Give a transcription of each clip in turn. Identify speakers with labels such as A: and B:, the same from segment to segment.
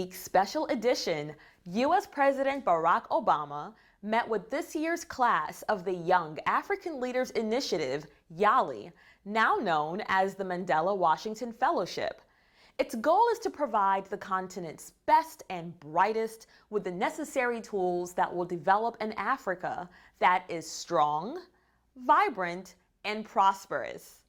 A: Week special edition, U.S. President Barack Obama met with this year's class of the Young African Leaders Initiative, YALI, now known as the Mandela Washington Fellowship. Its goal is to provide the continent's best and brightest with the necessary tools that will develop an Africa that is strong, vibrant, and prosperous.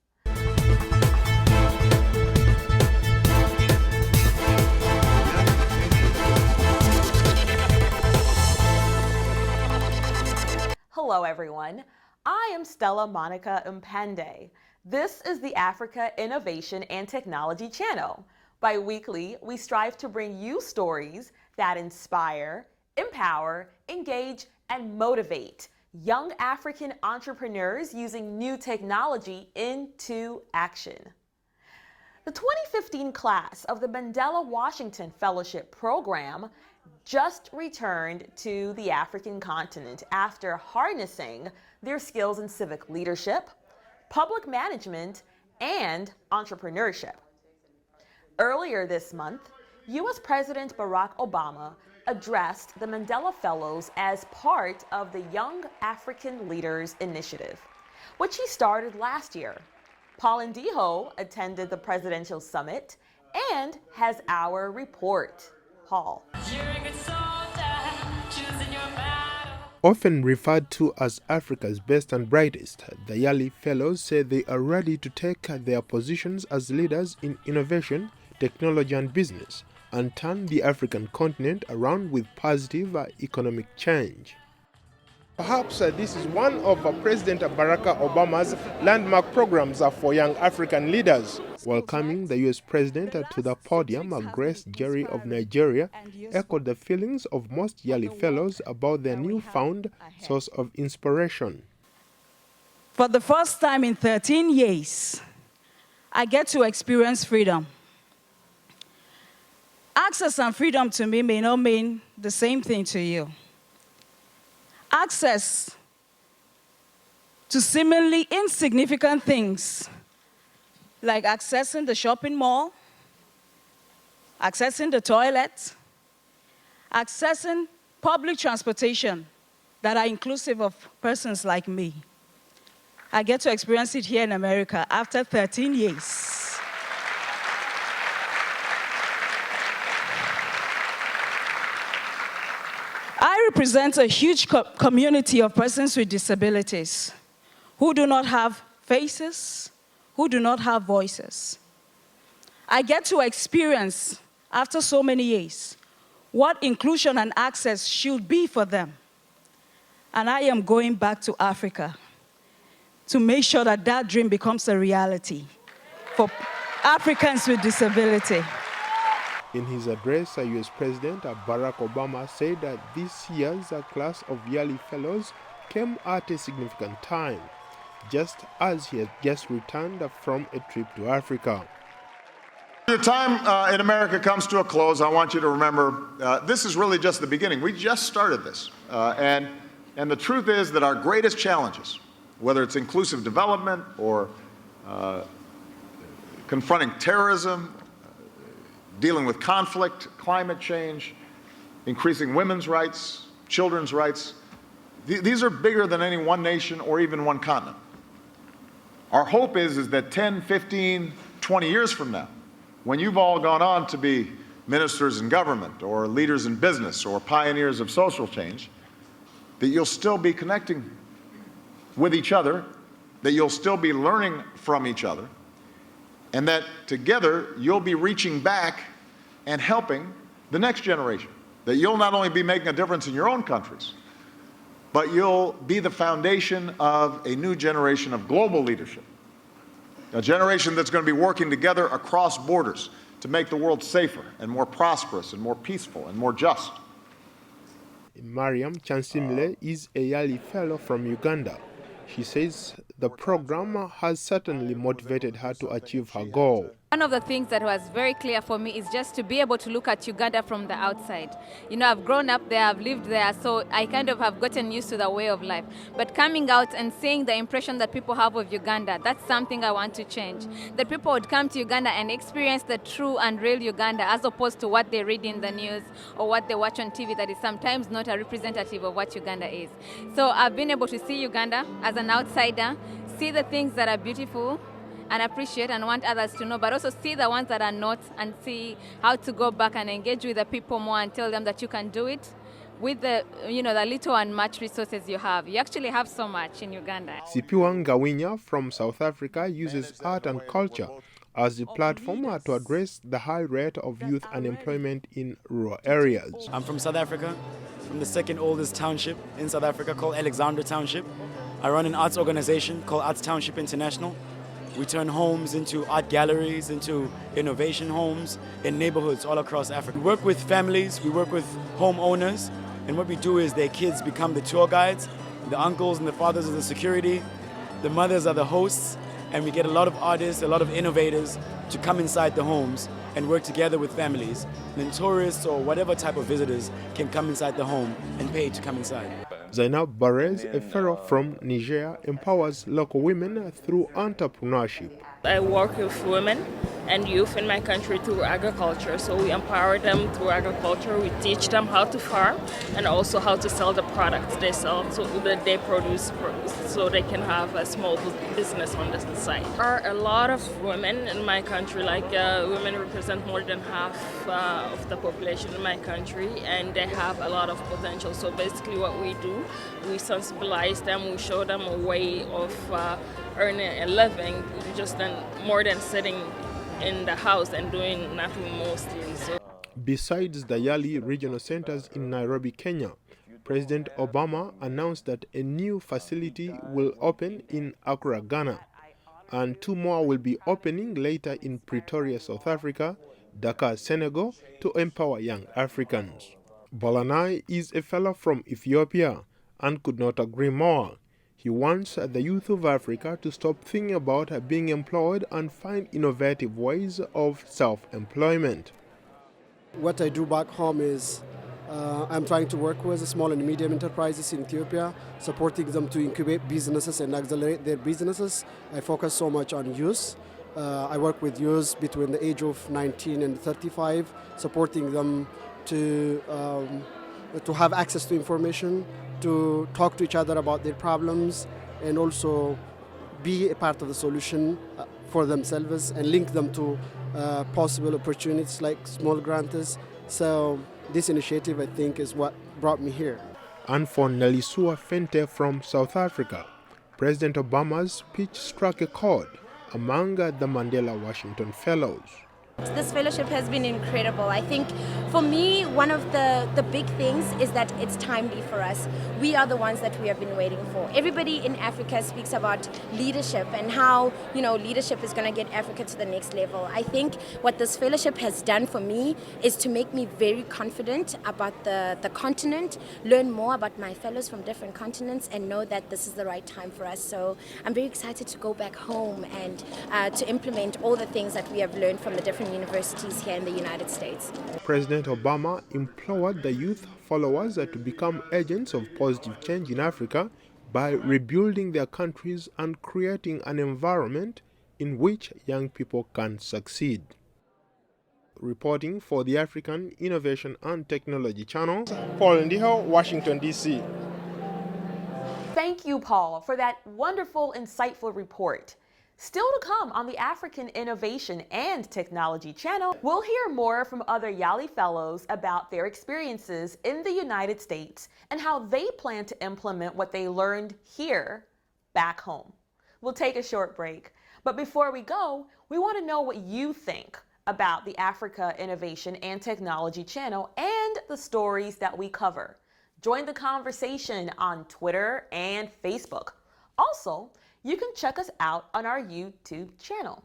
A: Hello everyone, I am Stella Monica Mpande. This is the Africa Innovation and Technology Channel. Bi-weekly, we strive to bring you stories that inspire, empower, engage, and motivate young African entrepreneurs using new technology into action. The 2015 class of the Mandela Washington Fellowship Program just returned to the African continent after harnessing their skills in civic leadership, public management, and entrepreneurship. Earlier this month, U.S. President Barack Obama addressed the Mandela Fellows as part of the Young African Leaders Initiative, which he started last year. Paul Ndiho attended the presidential summit and has our report. Paul.
B: Often referred to as Africa's best and brightest, the YALI Fellows say they are ready to take their positions as leaders in innovation, technology and business and turn the African continent around with positive economic change. Perhaps this is one of President Barack Obama's landmark programs for young African leaders. Welcoming the U.S. President to the podium, Grace Jerry of Nigeria echoed the feelings of most YALI Fellows about their newfound source of inspiration.
C: For the first time in 13 years, I get to experience freedom. Access and freedom to me may not mean the same thing to you. Access to seemingly insignificant things like accessing the shopping mall, accessing the toilet, accessing public transportation that are inclusive of persons like me. I get to experience it here in America after 13 years. I represent a huge community of persons with disabilities who do not have faces, who do not have voices. I get to experience, after so many years, what inclusion and access should be for them. And I am going back to Africa to make sure that that dream becomes a reality for Africans with disability.
B: In his address, U.S. President Barack Obama said that this year's class of YALI Fellows came at a significant time, just as he had just returned from a trip to Africa.
D: Your time in America comes to a close. I want you to remember this is really just the beginning. We just started this. And the truth is that our greatest challenges, whether it's inclusive development or confronting terrorism, dealing with conflict, climate change, increasing women's rights, children's rights. These are bigger than any one nation or even one continent. Our hope is that 10, 15, 20 years from now, when you've all gone on to be ministers in government or leaders in business or pioneers of social change, that you'll still be connecting with each other, that you'll still be learning from each other, and that together you'll be reaching back and helping the next generation. That you'll not only be making a difference in your own countries, but you'll be the foundation of a new generation of global leadership. A generation that's going to be working together across borders to make the world safer and more prosperous and more peaceful and more just.
B: Mariam Chansimle is a YALI Fellow from Uganda. She says the program has certainly motivated her to achieve her goal.
E: One of the things that was very clear for me is just to be able to look at Uganda from the outside. You know, I've grown up there, I've lived there, so I kind of have gotten used to the way of life. But coming out and seeing the impression that people have of Uganda, that's something I want to change. That people would come to Uganda and experience the true and real Uganda as opposed to what they read in the news or what they watch on TV that is sometimes not a representative of what Uganda is. So I've been able to see Uganda as an outsider, see the things that are beautiful, and appreciate and want others to know, but also see the ones that are not and see how to go back and engage with the people more and tell them that you can do it with the little and much resources you have. You actually have so much in Uganda.
B: Sipiwa Ngawinya from South Africa uses art and culture as the platform to address the high rate of youth unemployment in rural areas.
F: I'm from South Africa, from the second oldest township in South Africa called Alexandra Township. I run an arts organization called Arts Township International. We turn homes into art galleries, into innovation homes in neighborhoods all across Africa. We work with families, we work with homeowners, and what we do is their kids become the tour guides, the uncles and the fathers are the security, the mothers are the hosts, and we get a lot of artists, a lot of innovators to come inside the homes and work together with families. Then tourists or whatever type of visitors can come inside the home and pay to come inside.
B: Zainab Barez, a fellow from Niger, empowers local women through entrepreneurship.
G: I work with women and youth in my country through agriculture. So we empower them through agriculture. We teach them how to farm and also how to sell the products they sell so that they produce so they can have a small business on the side. There are a lot of women in my country, women represent more than half of the population in my country and they have a lot of potential. So basically what we do, we sensibilize them, we show them a way of earning a living just more than sitting in the house and doing nothing mostly. So.
B: Besides the Yali regional centers in Nairobi, Kenya, President Obama announced that a new facility will open in Accra, Ghana, and 2 more will be opening later in Pretoria, South Africa, Dakar, Senegal, to empower young Africans. Bolanai is a fellow from Ethiopia and could not agree more. He wants the youth of Africa to stop thinking about being employed and find innovative ways of self-employment.
H: What I do back home is I'm trying to work with small and medium enterprises in Ethiopia, supporting them to incubate businesses and accelerate their businesses. I focus so much on youth. I work with youth between the age of 19 and 35, supporting them to have access to information, to talk to each other about their problems, and also be a part of the solution for themselves and link them to possible opportunities like small grants. So this initiative, I think, is what brought me here.
B: And for Nelisua Fente from South Africa, President Obama's speech struck a chord among the Mandela Washington Fellows.
I: This fellowship has been incredible. I think for me, one of the big things is that it's timely for us. We are the ones that we have been waiting for. Everybody in Africa speaks about leadership and how, leadership is going to get Africa to the next level. I think what this fellowship has done for me is to make me very confident about the continent, learn more about my fellows from different continents, and know that this is the right time for us. So I'm very excited to go back home and to implement all the things that we have learned from the different universities here in the United States.
B: President Obama implored the youth followers to become agents of positive change in Africa by rebuilding their countries and creating an environment in which young people can succeed. Reporting for the African Innovation and Technology Channel, Paul Ndiho, Washington, D.C.
A: Thank you, Paul, for that wonderful, insightful report. Still to come on the African Innovation and Technology Channel, we'll hear more from other Yali Fellows about their experiences in the United States and how they plan to implement what they learned here back home. We'll take a short break, but before we go, we want to know what you think about the Africa Innovation and Technology Channel and the stories that we cover. Join the conversation on Twitter and Facebook. Also, you can check us out on our YouTube channel.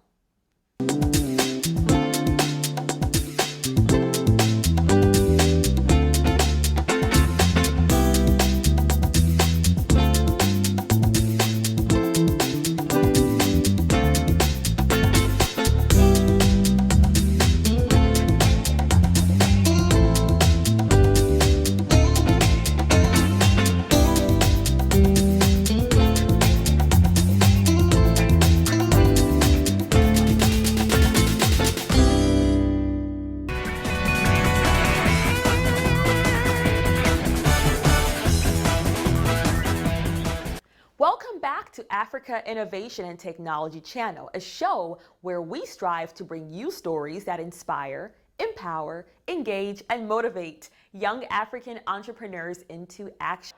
A: to Africa Innovation and Technology Channel, a show where we strive to bring you stories that inspire, empower, engage, and motivate young African entrepreneurs into action.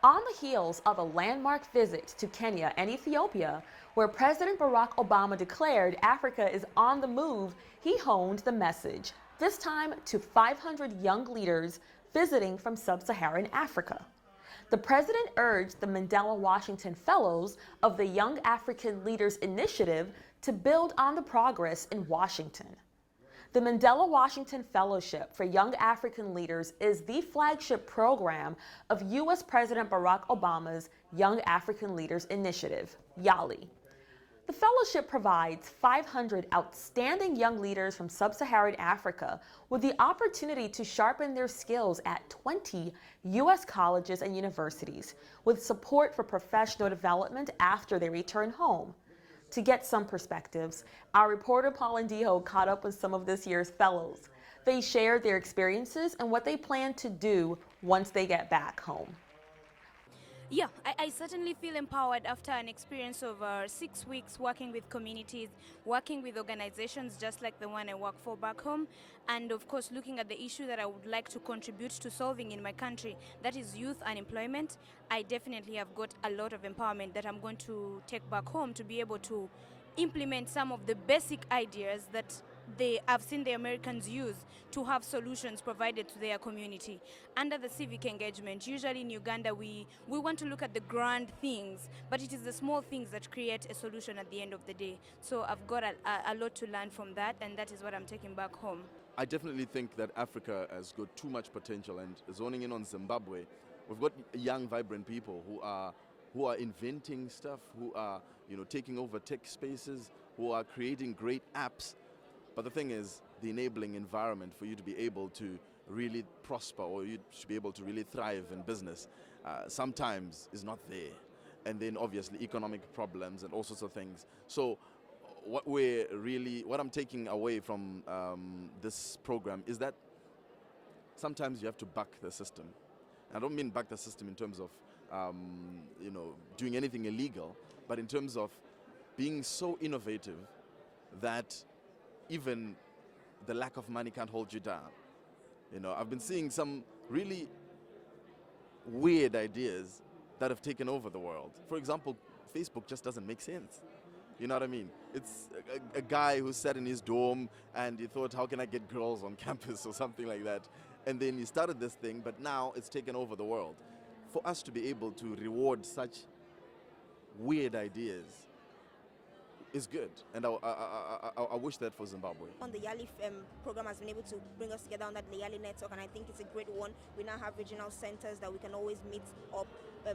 A: On the heels of a landmark visit to Kenya and Ethiopia, where President Barack Obama declared Africa is on the move, he honed the message, this time to 500 young leaders visiting from sub-Saharan Africa. The president urged the Mandela Washington Fellows of the Young African Leaders Initiative to build on the progress in Washington. The Mandela Washington Fellowship for Young African Leaders is the flagship program of U.S. President Barack Obama's Young African Leaders Initiative, YALI. The fellowship provides 500 outstanding young leaders from sub-Saharan Africa with the opportunity to sharpen their skills at 20 U.S. colleges and universities, with support for professional development after they return home. To get some perspectives, our reporter Paul Ndiho caught up with some of this year's fellows. They shared their experiences and what they plan to do once they get back home.
I: Yeah, I certainly feel empowered after an experience of 6 weeks working with communities, working with organizations just like the one I work for back home, and of course looking at the issue that I would like to contribute to solving in my country, that is youth unemployment. I definitely have got a lot of empowerment that I'm going to take back home to be able to implement some of the basic ideas that I've seen the Americans use to have solutions provided to their community. Under the civic engagement, usually in Uganda, we want to look at the grand things, but it is the small things that create a solution at the end of the day. So I've got a lot to learn from that, and that is what I'm taking back home.
J: I definitely think that Africa has got too much potential, and zoning in on Zimbabwe, we've got young, vibrant people who are inventing stuff, who are taking over tech spaces, who are creating great apps. But the thing is, the enabling environment for you to be able to really prosper, or you should be able to really thrive in business, sometimes is not there. And then obviously economic problems and all sorts of things. So what I'm taking away from this program is that sometimes you have to buck the system. And I don't mean buck the system in terms of doing anything illegal, but in terms of being so innovative that even the lack of money can't hold you down. I've been seeing some really weird ideas that have taken over the world. For example, Facebook just doesn't make sense. You know what I mean? It's a guy who sat in his dorm and he thought, how can I get girls on campus or something like that? And then he started this thing, but now it's taken over the world. For us to be able to reward such weird ideas is good, and I wish that for Zimbabwe.
I: On the YALI program has been able to bring us together under the YALI network, and I think it's a great one. We now have regional centers that we can always meet up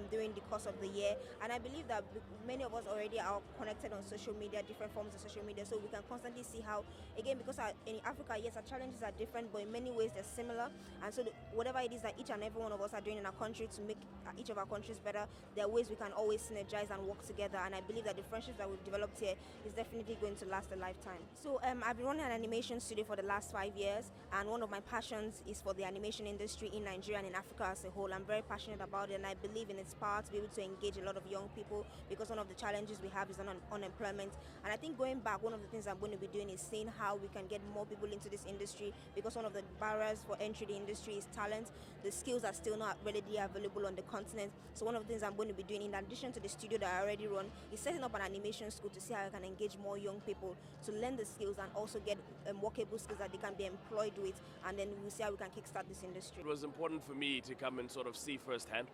I: during the course of the year, and I believe that many of us already are connected on social media, different forms of social media, so we can constantly see how, again, because in Africa, yes, our challenges are different, but in many ways they're similar, and so whatever it is that each and every one of us are doing in our country to make each of our countries better, there are ways we can always synergize and work together, and I believe that the friendships that we've developed here is definitely going to last a lifetime. So I've been running an animation studio for the last 5 years, and one of my passions is for the animation industry in Nigeria and in Africa as a whole. I'm very passionate about it, and I believe in its power to be able to engage a lot of young people, because one of the challenges we have is unemployment. And I think going back, one of the things I'm going to be doing is seeing how we can get more people into this industry, because one of the barriers for entry to the industry is talent. The skills are still not readily available on the continent. So one of the things I'm going to be doing, in addition to the studio that I already run, is setting up an animation school to see how I can engage more young people to learn the skills and also get workable skills that they can be employed with, and then we'll see how we can kickstart this industry.
K: It was important for me to come and sort of see firsthand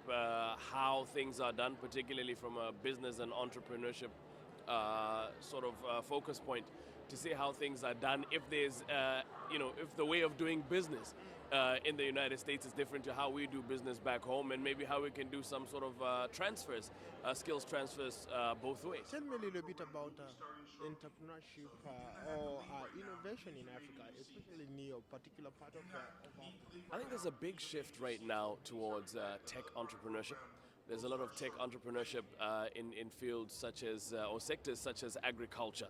K: how things are done, particularly from a business and entrepreneurship focus point, to see how things are done. If there's, if the way of doing business in the United States is different to how we do business back home, and maybe how we can do some sort of skills transfers both ways.
B: Tell me a little bit about entrepreneurship or innovation in Africa, especially in your particular part of Africa.
K: I think there's a big shift right now towards tech entrepreneurship. There's a lot of tech entrepreneurship in fields such as, or sectors such as agriculture.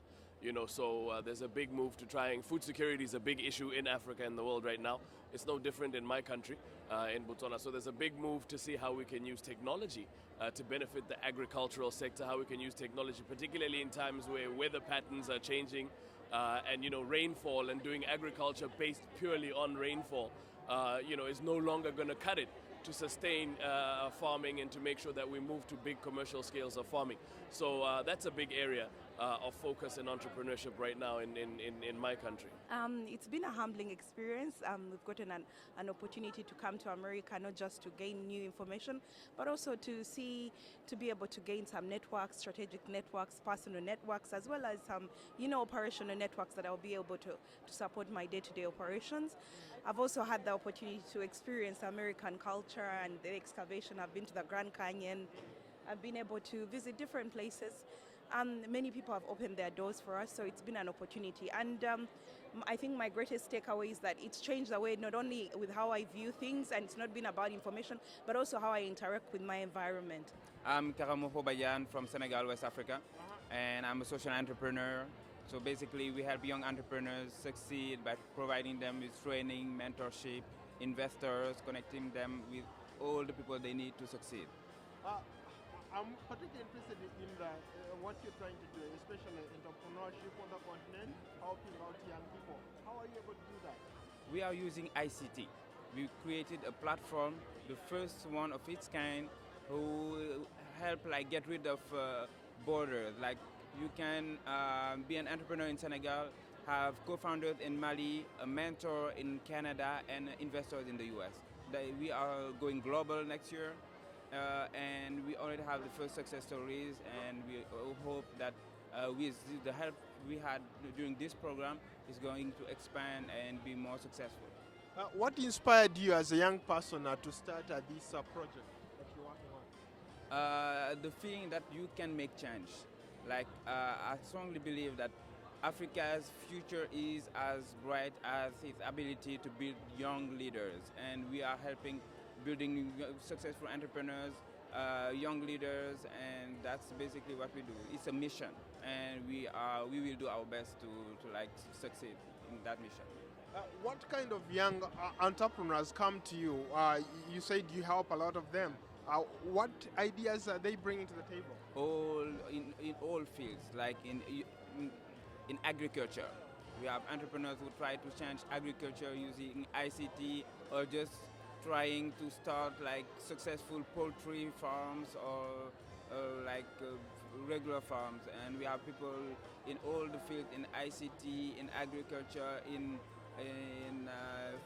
K: So there's a big move to trying, food security is a big issue in Africa and the world right now. It's no different in my country, in Botswana. So there's a big move to see how we can use technology to benefit the agricultural sector, how we can use technology, particularly in times where weather patterns are changing and, you know, rainfall, and doing agriculture based purely on rainfall, you know, is no longer going to cut it to sustain farming and to make sure that we move to big commercial scales of farming. So that's a big area of focus and entrepreneurship right now in my country.
L: It's been a humbling experience. We've gotten an opportunity to come to America, not just to gain new information, but also to be able to gain some networks, strategic networks, personal networks, as well as some, you know, operational networks that I'll be able to support my day-to-day operations. I've also had the opportunity to experience American culture and the excavation. I've been to the Grand Canyon. I've been able to visit different places. Many people have opened their doors for us, so it's been an opportunity. And I think my greatest takeaway is that it's changed the way, not only with how I view things, and it's not been about information, but also how I interact with my environment.
M: I'm Karamofo Bayan from Senegal, West Africa, and I'm a social entrepreneur. So basically, we help young entrepreneurs succeed by providing them with training, mentorship, investors, connecting them with all the people they need to succeed.
B: I'm particularly interested in what you're trying to do, especially entrepreneurship on the continent, helping out young people. How are you able to do that?
M: We are using ICT. We created a platform, the first one of its kind, who help like get rid of borders. Like you can be an entrepreneur in Senegal, have co-founders in Mali, a mentor in Canada, and investors in the US. We are going global next year. And we already have the first success stories, and we hope that with the help we had during this program is going to expand and be more successful.
B: What inspired you as a young person to start this project that you're working on?
M: The feeling that you can make change. Like I strongly believe that Africa's future is as bright as its ability to build young leaders, and we are helping building successful entrepreneurs, young leaders, and that's basically what we do. It's a mission, and we will do our best to like succeed in that mission.
B: What kind of young entrepreneurs come to you? You said you help a lot of them. What ideas are they bringing to the table?
M: All in all fields, like in agriculture. We have entrepreneurs who try to change agriculture using ICT, or just trying to start like successful poultry farms or regular farms. And we have people in all the fields, in ICT, in agriculture, in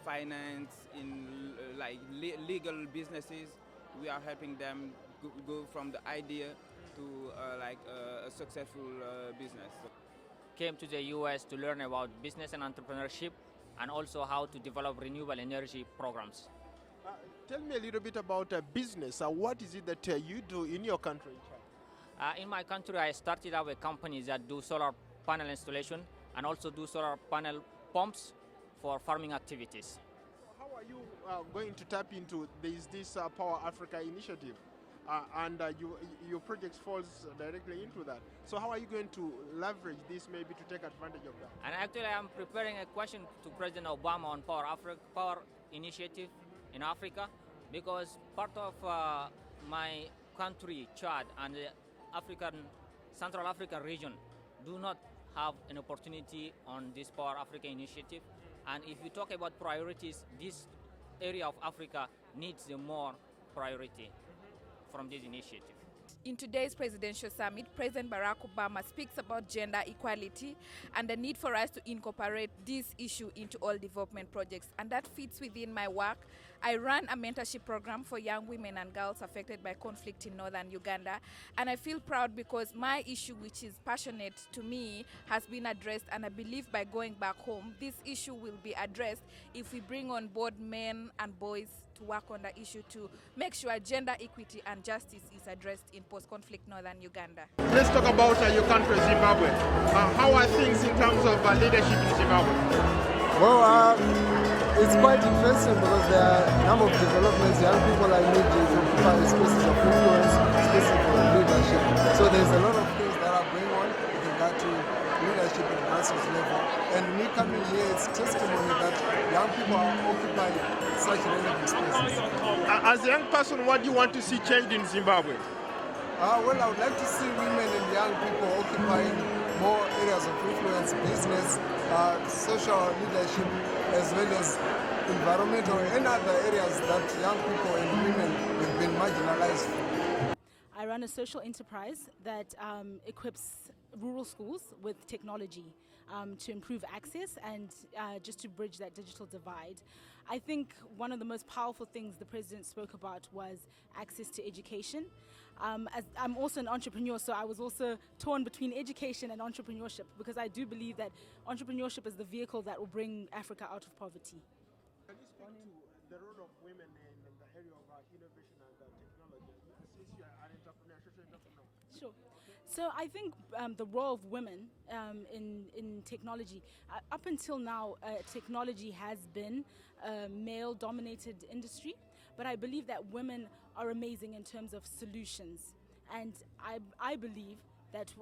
M: finance, in legal businesses. We are helping them go from the idea to a successful business.
N: Came to the US to learn about business and entrepreneurship, and also how to develop renewable energy programs.
B: Tell me a little bit about business. What is it that you do in your country?
N: In my country, I started up a company that do solar panel installation and also do solar panel pumps for farming activities.
B: How are you going to tap into this Power Africa initiative? And your project falls directly into that. So how are you going to leverage this maybe to take advantage of that?
N: And actually, I'm preparing a question to President Obama on Power Initiative in Africa, because part of my country, Chad, and the Central African region do not have an opportunity on this Power Africa initiative. And if you talk about priorities, this area of Africa needs more priority from this initiative.
O: In today's presidential summit, President Barack Obama speaks about gender equality and the need for us to incorporate this issue into all development projects. And that fits within my work. I run a mentorship program for young women and girls affected by conflict in northern Uganda. And I feel proud because my issue, which is passionate to me, has been addressed. And I believe by going back home, this issue will be addressed if we bring on board men and boys to work on the issue to make sure gender equity and justice is addressed in post-conflict northern Uganda.
B: Let's talk about your country, Zimbabwe. How are things in terms of leadership in Zimbabwe?
P: Well, it's quite interesting because there are a number of developments. Young people are needed to occupy spaces of influence, spaces for leadership. So there's a lot of things that are going on with regard to leadership leadership at grassroots level. And me coming here, it's testimony that young people are occupying such relevant spaces.
B: As a young person, what do you want to see changed in Zimbabwe?
P: Well, I would like to see women and young people occupying more areas of influence, business, social leadership, as well as environmental and other areas that young people and women have been marginalized from.
Q: I run a social enterprise that equips rural schools with technology to improve access and just to bridge that digital divide. I think one of the most powerful things the President spoke about was access to education. As I'm also an entrepreneur, so I was also torn between education and entrepreneurship, because I do believe that entrepreneurship is the vehicle that will bring Africa out of poverty.
B: Can you speak to the role of women in the area of innovation and technology, since you are an social entrepreneur?
Q: Sure. So I think the role of women in technology, up until now, technology has been a male-dominated industry, but I believe that women are amazing in terms of solutions. And I believe that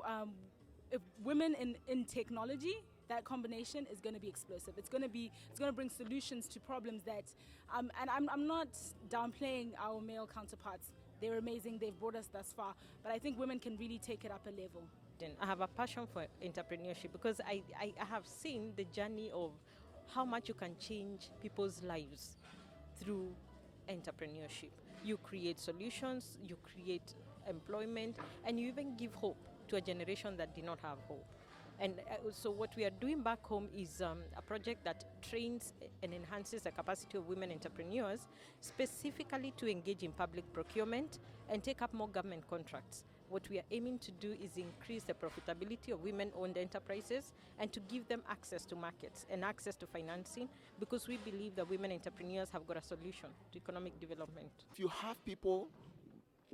Q: if women in technology, that combination is going to be explosive. It's going to bring solutions to problems that, and I'm not downplaying our male counterparts. They're amazing, they've brought us thus far, but I think women can really take it up a level.
R: I have a passion for entrepreneurship because I have seen the journey of how much you can change people's lives through entrepreneurship. You create solutions, you create employment, and you even give hope to a generation that did not have hope. And so what we are doing back home is a project that trains and enhances the capacity of women entrepreneurs, specifically to engage in public procurement and take up more government contracts. What we are aiming to do is increase the profitability of women-owned enterprises and to give them access to markets and access to financing, because we believe that women entrepreneurs have got a solution to economic development.
S: If you have people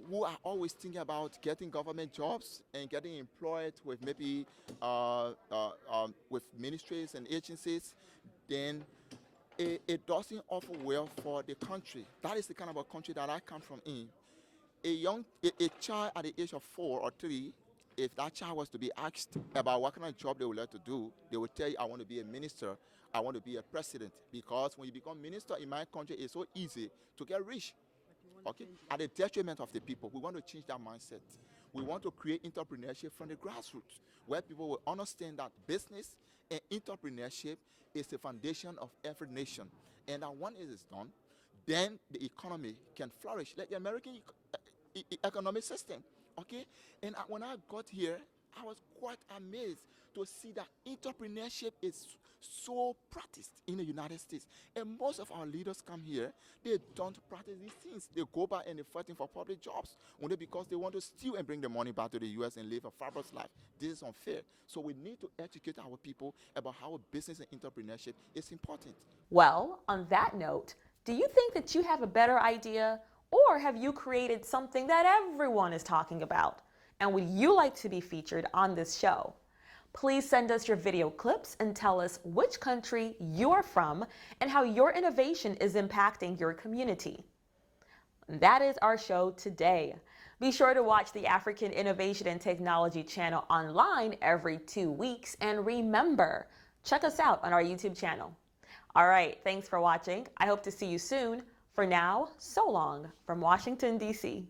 S: who are always thinking about getting government jobs and getting employed with maybe with ministries and agencies, then it doesn't offer well for the country. That is the kind of a country that I come from in. A child at the age of 4 or 3, if that child was to be asked about what kind of job they would like to do, they would tell you, I want to be a minister, I want to be a president. Because when you become minister in my country, it's so easy to get rich. Okay, at the detriment of the people. We want to change that mindset. We want to create entrepreneurship from the grassroots, where people will understand that business and entrepreneurship is the foundation of every nation. And that when it is done, then the economy can flourish, like the American economic system. Okay, and when I got here, I was quite amazed to see that entrepreneurship is so practiced in the United States. And most of our leaders come here, they don't practice these things. They go back and they're fighting for public jobs, only because they want to steal and bring the money back to the US and live a fabulous life. This is unfair. So we need to educate our people about how business and entrepreneurship is important.
A: Well, on that note, do you think that you have a better idea, or have you created something that everyone is talking about? And would you like to be featured on this show? Please send us your video clips and tell us which country you're from and how your innovation is impacting your community. That is our show today. Be sure to watch the African Innovation and Technology channel online every 2 weeks, and remember, check us out on our YouTube channel. All right, thanks for watching. I hope to see you soon. For now, so long from Washington, D.C.